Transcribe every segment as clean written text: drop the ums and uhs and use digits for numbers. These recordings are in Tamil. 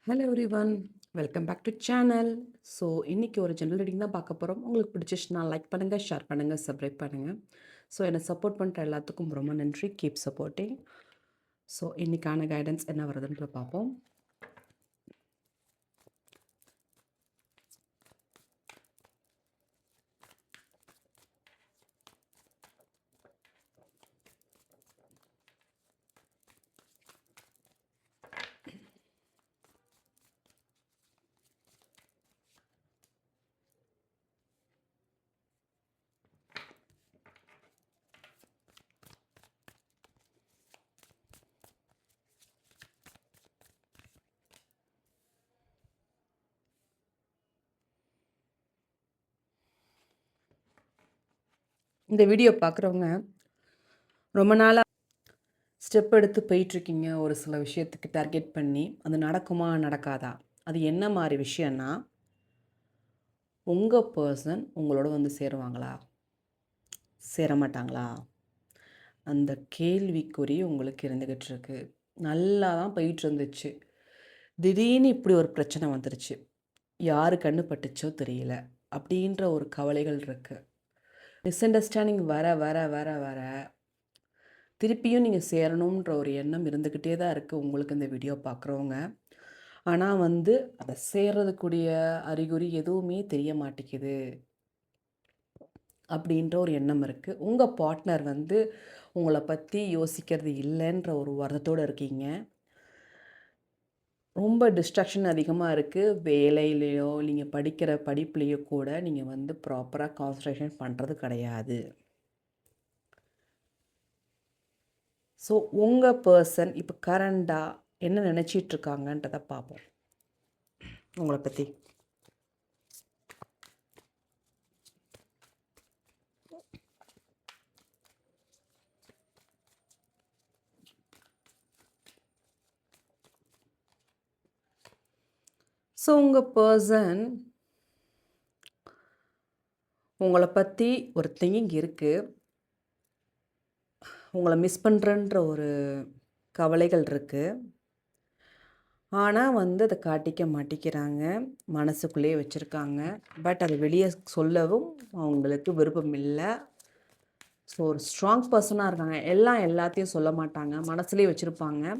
Hello everyone, welcome back to channel. So இன்றைக்கி ஒரு ஜெனரல் ரீடிங் தான் பார்க்க போகிறோம். உங்களுக்கு பிடிச்சிச்சுன்னா லைக் பண்ணுங்கள், ஷேர் பண்ணுங்கள், சப்ஸ்கிரைப் பண்ணுங்கள். ஸோ என்னை சப்போர்ட் பண்ணுற எல்லாத்துக்கும் ரொம்ப நன்றி. Keep supporting. ஸோ இன்றைக்கான கைடன்ஸ் என்ன வருதுன்ற பார்ப்போம். இந்த வீடியோ பார்க்குறவங்க ரொம்ப நாளாக ஸ்டெப் எடுத்து போயிட்டுருக்கீங்க ஒரு சில விஷயத்துக்கு டார்கெட் பண்ணி. அது நடக்குமா நடக்காதா? அது என்ன மாதிரி விஷயம்னா, உங்கள் பர்சன் உங்களோட வந்து சேருவாங்களா, சேரமாட்டாங்களா? அந்த கேள்விக்குறி உங்களுக்கு இருந்துக்கிட்டு இருக்கு. நல்லா தான் போயிட்டு இருந்துச்சு. திடீர்னு இப்படி ஒரு பிரச்சனை வந்துருச்சு. யாரு கண்ணு பட்டுச்சோ தெரியல. அப்படின்ற ஒரு கவலைகள் இருக்குது. மிஸ் அண்டர்ஸ்டாண்டிங் வர வர வர வர திருப்பியும் நீங்கள் சேரணுன்ற ஒரு எண்ணம் இருந்துக்கிட்டே தான் இருக்குது உங்களுக்கு இந்த வீடியோ பார்க்குறவங்க. ஆனால் வந்து அதை சேர்றதுக்குரிய அறிகுறி எதுவுமே தெரிய மாட்டேங்குது அப்படின்ற ஒரு எண்ணம் இருக்குது. உங்கள் பார்ட்னர் வந்து உங்களை பற்றி யோசிக்கிறது இல்லைன்ற ஒரு வருத்தத்தோடு இருக்கீங்க. ரொம்ப டிஸ்ட்ராக்ஷன் அதிகமாக இருக்குது. வேலையிலையோ நீங்கள் படிக்கிற படிப்புலேயோ கூட நீங்கள் வந்து ப்ராப்பராக கான்சன்ட்ரேஷன் பண்ணுறது கிடையாது. ஸோ உங்கள் பர்சன் இப்போ கரண்டாக என்ன நினச்சிட்ருக்காங்கன்றதை பார்ப்போம் உங்களை பற்றி. ஸோ உங்கள் பர்சன் உங்களை பற்றி ஒரு திங்கிங் இருக்குது. உங்களை மிஸ் பண்ணுறன்ற ஒரு கவலைகள் இருக்குது. ஆனால் வந்து அதை காட்டிக்க மாட்டேங்கிறாங்க, மனசுக்குள்ளேயே வச்சுருக்காங்க. பட் அதை வெளியே சொல்லவும் அவங்களுக்கு விருப்பம் இல்லை. ஸோ ஒரு ஸ்ட்ராங் பர்சனாக இருக்காங்க. எல்லாத்தையும் சொல்ல மாட்டாங்க, மனசுலேயே வச்சுருப்பாங்க.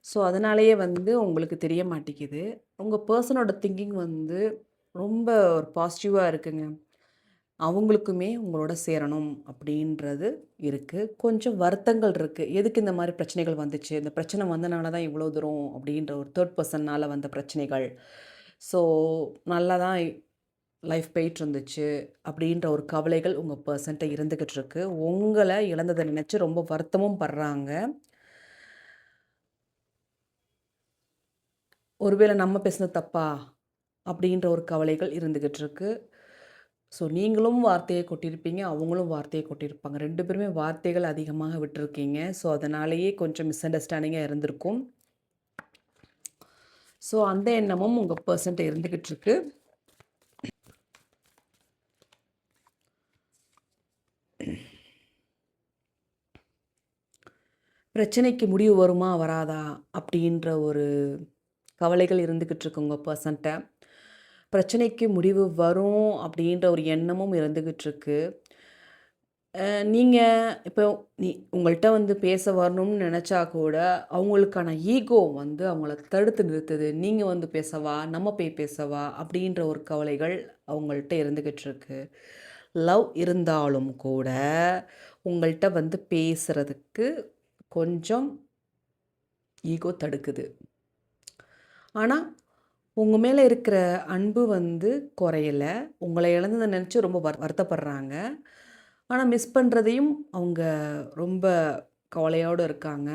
ஸோ அதனாலேயே வந்து உங்களுக்கு தெரிய மாட்டேங்குது. உங்கள் பர்சனோட திங்கிங் வந்து ரொம்ப ஒரு பாசிட்டிவாக இருக்குங்க. அவங்களுக்குமே உங்களோட சேரணும் அப்படின்றது இருக்குது. கொஞ்சம் வருத்தங்கள் இருக்குது. எதுக்கு இந்த மாதிரி பிரச்சனைகள் வந்துச்சு, இந்த பிரச்சனை வந்தனால தான் இவ்வளோ தூரம் அப்படின்ற ஒரு தேர்ட் பர்சன்னால் வந்த பிரச்சனைகள். ஸோ நல்லா தான் லைஃப் போயிட்டு இருந்துச்சு அப்படின்ற ஒரு கவலைகள் உங்கள் பர்சன்ட்ட இருந்துக்கிட்டு இருக்கு. உங்களை இழந்ததை நினச்சி ரொம்ப வருத்தமும் படுறாங்க. ஒருவேளை நம்ம பேசுனது தப்பா அப்படின்ற ஒரு கவலைகள் இருந்துக்கிட்டு இருக்கு. ஸோ நீங்களும் வார்த்தையை கொட்டியிருப்பீங்க, அவங்களும் வார்த்தையை கொட்டியிருப்பாங்க. 2 பேருமே வார்த்தைகள் அதிகமாக விட்டுருக்கீங்க. ஸோ அதனாலேயே கொஞ்சம் மிஸ் அண்டர்ஸ்டாண்டிங்காக இருந்திருக்கும். ஸோ அந்த எண்ணமும் உங்கள் பர்சன்ட்ட இருந்துக்கிட்டு இருக்கு. பிரச்சனைக்கு முடிவு வருமா வராதா அப்படின்ற ஒரு கவலைகள் இருந்துக்கிட்டு இருக்கு உங்கள் பர்சன்ட்ட. பிரச்சனைக்கு முடிவு வரும் அப்படின்ற ஒரு எண்ணமும் இருந்துக்கிட்டு இருக்கு. நீங்கள் இப்போ உங்கள்கிட்ட வந்து பேச வரணும்னு நினச்சா கூட அவங்களுக்கான ஈகோ வந்து அவங்கள தடுத்து நிறுத்துது. நீங்கள் வந்து பேசவா, நம்ம போய் பேசவா அப்படின்ற ஒரு கவலைகள் அவங்கள்ட்ட இருந்துக்கிட்டு இருக்கு. லவ் இருந்தாலும் கூட உங்கள்கிட்ட வந்து பேசுகிறதுக்கு கொஞ்சம் ஈகோ தடுக்குது. ஆனால் உங்கள் மேலே இருக்கிற அன்பு வந்து குறையலை. உங்களை இழந்ததை நினச்சி ரொம்ப வருத்தப்படுறாங்க. ஆனால் மிஸ் பண்ணுறதையும் அவங்க ரொம்ப கவலையோடு இருக்காங்க.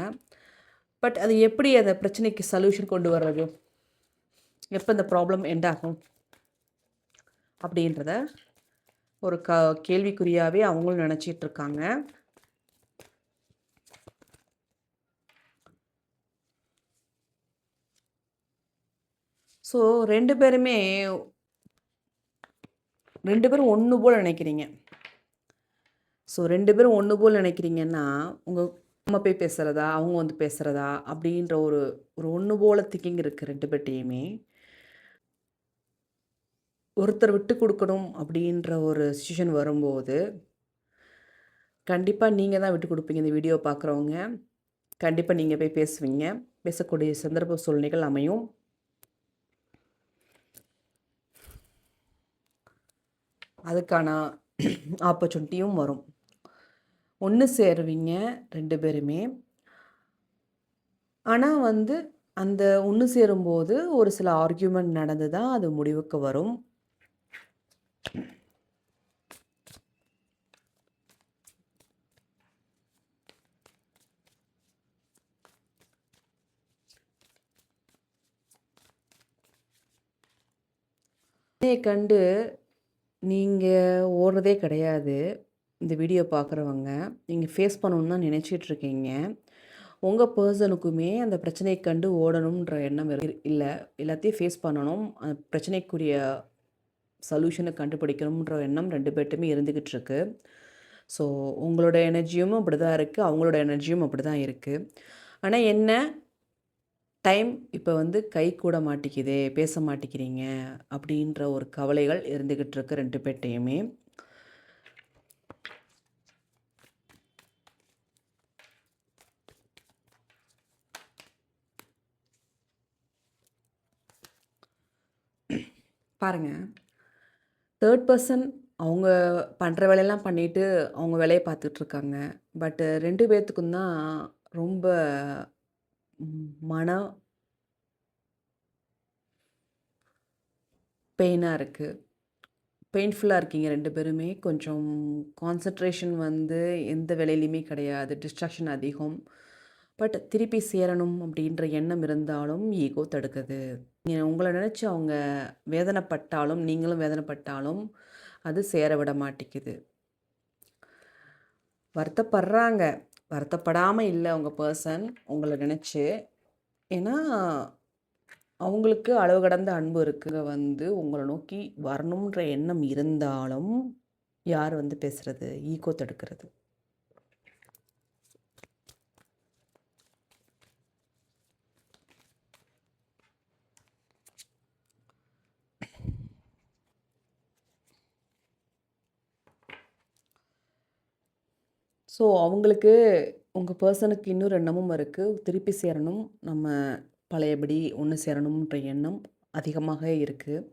பட் அது எப்படி அந்த பிரச்சனைக்கு சொல்யூஷன் கொண்டு வர்றது, எப்போ இந்த ப்ராப்ளம் எண்ட் ஆகும் அப்படின்றத ஒரு கேள்விக்குறியாகவே அவங்களும் நினச்சிட்ருக்காங்க. ஸோ 2 பேரும் ஒன்று போல் நினைக்கிறீங்க. ஸோ 2 பேரும் ஒன்று போல் நினைக்கிறீங்கன்னா, உங்கள் நம்ம போய் பேசுகிறதா அவங்க வந்து பேசுகிறதா அப்படின்ற ஒரு ஒரு ஒன்று போல திங்கிங் இருக்குது 2 பேர்ட்டையுமே. ஒருத்தர் விட்டு கொடுக்கணும் அப்படின்ற ஒரு சிச்சுவேஷன் வரும்போது கண்டிப்பாக நீங்கள் தான் விட்டு கொடுப்பீங்க. இந்த வீடியோ பார்க்குறவங்க கண்டிப்பாக நீங்கள் போய் பேசுவீங்க. பேசக்கூடிய சந்தர்ப்ப சூழ்நிலைகள் அமையும். அதுக்கான ஆப்பர்ச்சுனிட்டியும் வரும். ஒன்று சேருவீங்க 2 பேருமே. ஆனால் வந்து அந்த ஒன்று சேரும்போது ஒரு சில ஆர்கியூமெண்ட் நடந்து தான் அது முடிவுக்கு வரும். கண்டு நீங்கள் ஓடுறதே கிடையாது. இந்த வீடியோ பார்க்குறவங்க நீங்கள் ஃபேஸ் பண்ணணுன்னு தான் நினச்சிட்ருக்கீங்க. உங்கள் பர்சனுக்குமே அந்த பிரச்சனையை கண்டு ஓடணுன்ற எண்ணம் இல்லை. எல்லாத்தையும் ஃபேஸ் பண்ணணும். அந்த பிரச்சனைக்குரிய சொல்யூஷனை கண்டுபிடிக்கணுன்ற எண்ணம் 2 பேர்ட்டுமே இருந்துக்கிட்டு இருக்கு. ஸோ உங்களோட எனர்ஜியும் அப்படி தான் இருக்குது, அவங்களோட எனர்ஜியும் அப்படி தான் இருக்குது. ஆனால் என்ன டைம் இப்போ வந்து கை கூட மாட்டிக்குதே, பேச மாட்டேங்கிறீங்க அப்படின்ற ஒரு கவலைகள் இருந்துக்கிட்டு இருக்கு 2 பேர்ட்டையுமே. பாருங்கள், தேர்ட் பர்சன் அவங்க பண்ணுற வேலையெல்லாம் பண்ணிவிட்டு அவங்க வேலையை பார்த்துட்ருக்காங்க. பட்டு 2 பேர்த்துக்கும் தான் ரொம்ப மன பெயினாக இருக்குது. பெயின்ஃபுல்லாக இருக்கீங்க 2 பேருமே. கொஞ்சம் கான்சன்ட்ரேஷன் வந்து எந்த வேலையிலையுமே கிடையாது. டிஸ்ட்ராக்ஷன் அதிகம். பட் திருப்பி சேரணும் அப்படின்ற எண்ணம் இருந்தாலும் ஈகோ தடுக்குது. உங்களை நினச்சி அவங்க வேதனைப்பட்டாலும் நீங்களும் வேதனைப்பட்டாலும் அது சேர விட மாட்டேங்குது. வருத்தப்படுறாங்க. வருத்தப்படாமல் இல்லை உங்கள் பர்சன் உங்களை நினச்சி. ஏன்னா அவங்களுக்கு அளவு கடந்த அன்பு இருக்குது. வந்து உங்களை நோக்கி வரணுன்ற எண்ணம் இருந்தாலும் யார் வந்து பேசுகிறது? ஈகோ தடுக்கிறது. ஸோ அவங்களுக்கு உங்கள் பர்சனுக்கு இன்னொரு எண்ணமும் இருக்குது. திருப்பி சேரணும், நம்ம பழையபடி ஒன்று சேரணுன்ற எண்ணம் அதிகமாக இருக்குது.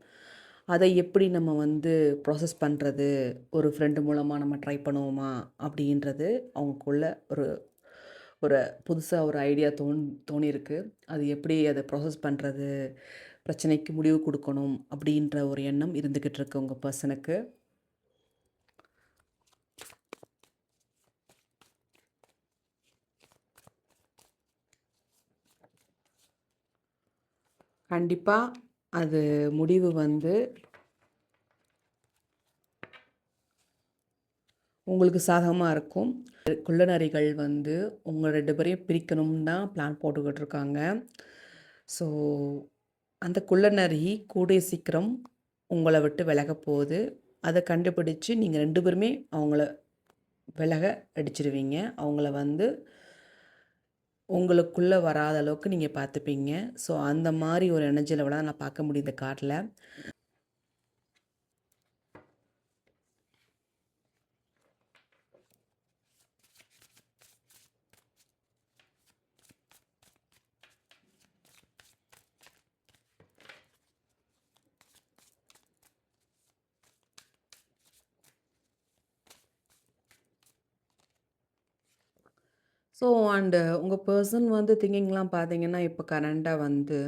அதை எப்படி நம்ம வந்து ப்ராசஸ் பண்ணுறது, ஒரு ஃப்ரெண்டு மூலமாக நம்ம ட்ரை பண்ணுவோமா அப்படின்றது அவங்களுக்குள்ள ஒரு ஒரு புதுசாக ஒரு ஐடியா தோணியிருக்கு. அது எப்படி அதை ப்ராசஸ் பண்ணுறது, பிரச்சனைக்கு முடிவு கொடுக்கணும் அப்படின்ற ஒரு எண்ணம் இருந்துக்கிட்டு இருக்கு உங்கள் பர்சனுக்கு. கண்டிப்பாக அது முடிவு வந்து உங்களுக்கு சாதகமாக இருக்கும். குள்ளநரிகள் வந்து உங்கள் 2 பேரையும் பிரிக்கணும்னு தான் பிளான் போட்டுக்கிட்டு இருக்காங்க. ஸோ அந்த குள்ளநரி கூடிய சீக்கிரம் உங்களை விட்டு விலக போகுது. அதை கண்டுபிடிச்சு நீங்கள் 2 பேருமே அவங்கள விலக அடிச்சிருவீங்க. அவங்கள வந்து உங்களுக்குள்ளே வராத அளவுக்கு நீங்கள் பார்த்துப்பீங்க. ஸோ அந்த மாதிரி ஒரு எனர்ஜி லெவலாக நான் பார்க்க முடியுது இந்த கார்டில். ஸோ அண்டு உங்கள் பர்சன் வந்து திங்கிங்லாம் பார்த்தீங்கன்னா, இப்போ கரண்ட்டாக வந்து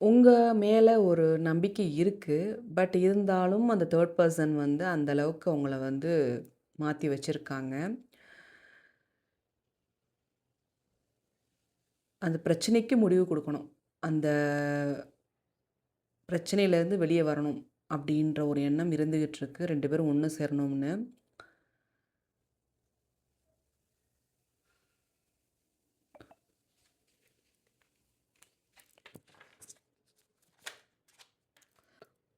உங்கள் மேலே ஒரு நம்பிக்கை இருக்குது. பட் இருந்தாலும் அந்த தேர்ட் பர்சன் வந்து அந்த அளவுக்கு உங்கள வந்து மாற்றி வச்சுருக்காங்க. அந்த பிரச்சனைக்கு முடிவு கொடுக்கணும். அந்த பிரச்சனையிலேருந்து வெளியே வரணும் அப்படின்ற ஒரு எண்ணம் இருந்துகிட்டு இருக்கு. 2 பேரும் ஒன்று சேரணும்னு.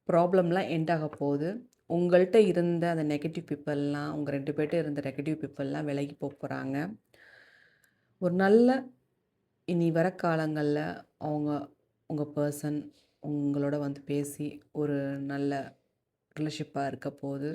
ப்ராப்ளம்லாம் எண்ட் ஆக போகுது. உங்கள்கிட்ட இருந்த அந்த நெகட்டிவ் பீப்பிள்லாம் உங்கள் 2 பேர்ட்ட இருந்த நெகட்டிவ் பீப்பிள்லாம் விலகி போகிறாங்க. ஒரு நல்ல இனி வர காலங்களில் அவங்க உங்கள் பர்சன் உங்களோட வந்து பேசி ஒரு நல்ல ரிலேஷன்ஷிப்பாக இருக்க போகுது.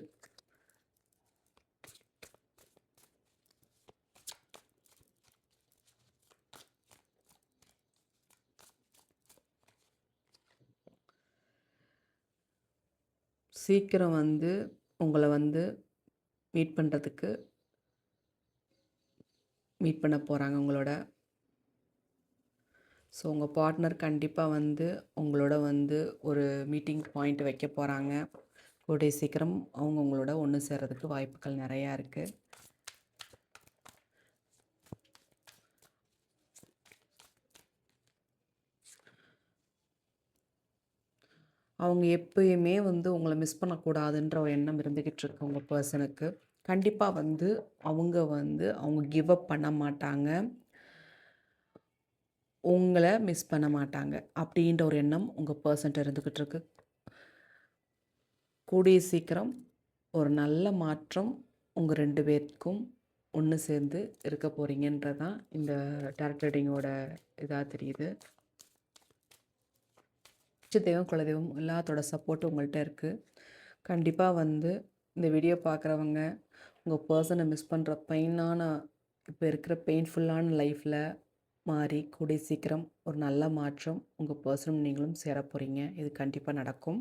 சீக்கிரம் வந்து உங்களை வந்து மீட் பண்ண போகிறாங்க உங்களோட. ஸோ உங்கள் பார்ட்னர் கண்டிப்பாக வந்து உங்களோட வந்து ஒரு மீட்டிங் பாயிண்ட் வைக்க போகிறாங்க. கூடிய சீக்கிரம் அவங்க உங்களோட ஒன்று சேர்றதுக்கு வாய்ப்புகள் நிறையா இருக்குது. அவங்க எப்பயுமே வந்து உங்களை மிஸ் பண்ணக்கூடாதுன்ற ஒரு எண்ணம் இருந்துக்கிட்டு இருக்கு உங்கள் பர்சனுக்கு. கண்டிப்பாக வந்து அவங்க கிவ் அப் பண்ண மாட்டாங்க, உங்களை மிஸ் பண்ண மாட்டாங்க அப்படின்ற ஒரு எண்ணம் உங்கள் பர்சன்ட்ட இருந்துக்கிட்டு இருக்கு. கூடிய சீக்கிரம் ஒரு நல்ல மாற்றம் உங்கள் 2 பேருக்கும் ஒன்று சேர்ந்து இருக்க போகிறீங்கன்றது தான் இந்த டாரட் ரீடிங்கோட இதாக தெரியுது. தெய்வம் குலதெய்வம் எல்லாத்தோட சப்போர்ட்டும் உங்கள்கிட்ட இருக்குது. கண்டிப்பாக வந்து இந்த வீடியோ பார்க்குறவங்க உங்கள் பர்சனை மிஸ் பண்ணுற இப்போ இருக்கிற பெயின்ஃபுல்லான லைஃப்பில் மாறி கூடிய சீக்கிரம் ஒரு நல்ல மாற்றம் உங்கள் பர்சனும் நீங்களும் சேர போகிறீங்க. இது கண்டிப்பாக நடக்கும்.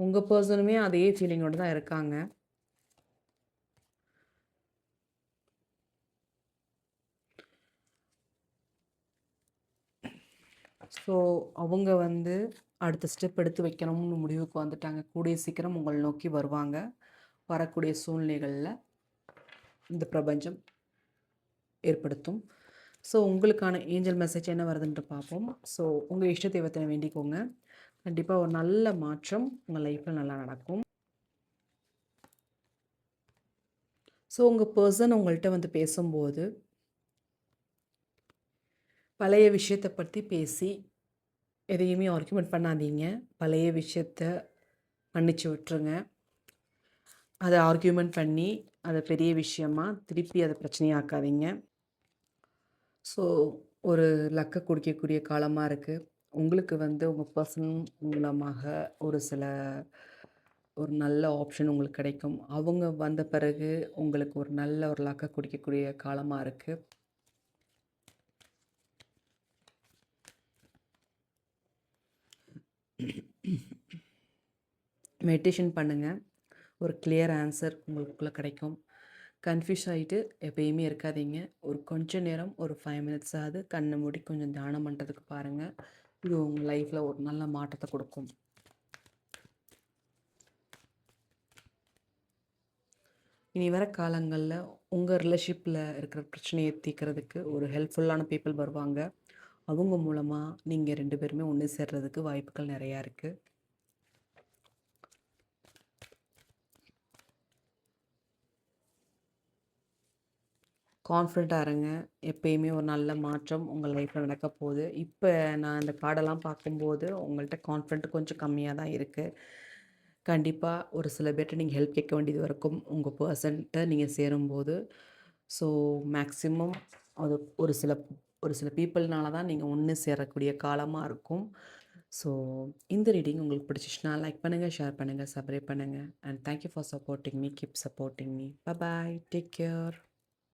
உங்கள் பர்சனுமே அதே ஃபீலிங்கோடு தான் இருக்காங்க. ஸோ அவங்க வந்து அடுத்த ஸ்டெப் எடுத்து வைக்கணும்னு முடிவுக்கு வந்துட்டாங்க. கூடிய சீக்கிரம் உங்களை நோக்கி வருவாங்க. வரக்கூடிய சூழ்நிலைகளில் இந்த பிரபஞ்சம் ஏற்படுத்தும். ஸோ உங்களுக்கான ஏஞ்சல் மெசேஜ் என்ன வருதுன்ட்டு பார்ப்போம். ஸோ உங்கள் இஷ்ட தெய்வத்தை வேண்டிக்கோங்க. கண்டிப்பாக ஒரு நல்ல மாற்றம் உங்கள் லைஃப்பில் நல்லா நடக்கும். ஸோ உங்கள் பர்சன் உங்கள்கிட்ட வந்து பேசும்போது பழைய விஷயத்தை பற்றி பேசி எதையுமே ஆர்கியூமெண்ட் பண்ணாதீங்க. பழைய விஷயத்த மன்னிச்சு விட்டுருங்க. அதை ஆர்கியூமெண்ட் பண்ணி அதை பெரிய விஷயமா திருப்பி அதை பிரச்சனையாக்காதீங்க. ஸோ ஒரு லக்கை குடிக்கக்கூடிய காலமாக இருக்குது. உங்களுக்கு வந்து உங்கள் பர்சன் மூலமாக ஒரு நல்ல ஆப்ஷன் உங்களுக்கு கிடைக்கும். அவங்க வந்த பிறகு உங்களுக்கு ஒரு நல்ல ஒரு லக்கை குடிக்கக்கூடிய காலமாக இருக்குது. மெடிடேஷன் பண்ணுங்கள். ஒரு கிளியர் ஆன்சர் உங்களுக்குள்ளே கிடைக்கும். கன்ஃபியூஸ் ஆகிட்டு எப்பயுமே இருக்காதீங்க. ஒரு கொஞ்ச நேரம் ஒரு 5 மினிட்ஸ் ஆகுது கண்ணை மூடி கொஞ்சம் தியானம் பண்ணுறதுக்கு பாருங்கள். இது உங்கள் லைஃப்பில் ஒரு நல்ல மாற்றத்தை கொடுக்கும். இனி வர காலங்களில் உங்கள் ரிலேஷன்ஷிப்பில் இருக்கிற பிரச்சனையை தீர்க்கறதுக்கு ஒரு ஹெல்ப்ஃபுல்லான பீப்புள் வருவாங்க. அவங்க மூலமாக நீங்கள் 2 பேருமே ஒன்று சேர்றதுக்கு வாய்ப்புகள் நிறையா இருக்குது. கான்ஃபிடண்ட்டாக இருங்க. எப்பயுமே ஒரு நல்ல மாற்றம் உங்கள் லைஃப்பில் நடக்க போகுது. இப்போ நான் இந்த கார்டெல்லாம் பார்க்கும்போது உங்கள்கிட்ட கான்ஃபிடென்ட் கொஞ்சம் கம்மியாக தான் இருக்குது. கண்டிப்பாக ஒரு சில பேர்கிட்ட நீங்கள் ஹெல்ப் கேட்க வேண்டியது இருக்கும் உங்கள் பர்சன்ட்ட நீங்கள் சேரும்போது. ஸோ மேக்ஸிமம் அது ஒரு சில பீப்புள்னால தான் நீங்கள் ஒன்று சேரக்கூடிய காலமாக இருக்கும். ஸோ இந்த ரீடிங் உங்களுக்கு பிடிச்சிச்சுன்னா லைக் பண்ணுங்கள், ஷேர் பண்ணுங்கள், சப்ஸ்கிரைப் பண்ணுங்கள். And thank you for supporting me. Keep supporting me. Bye bye. Take care.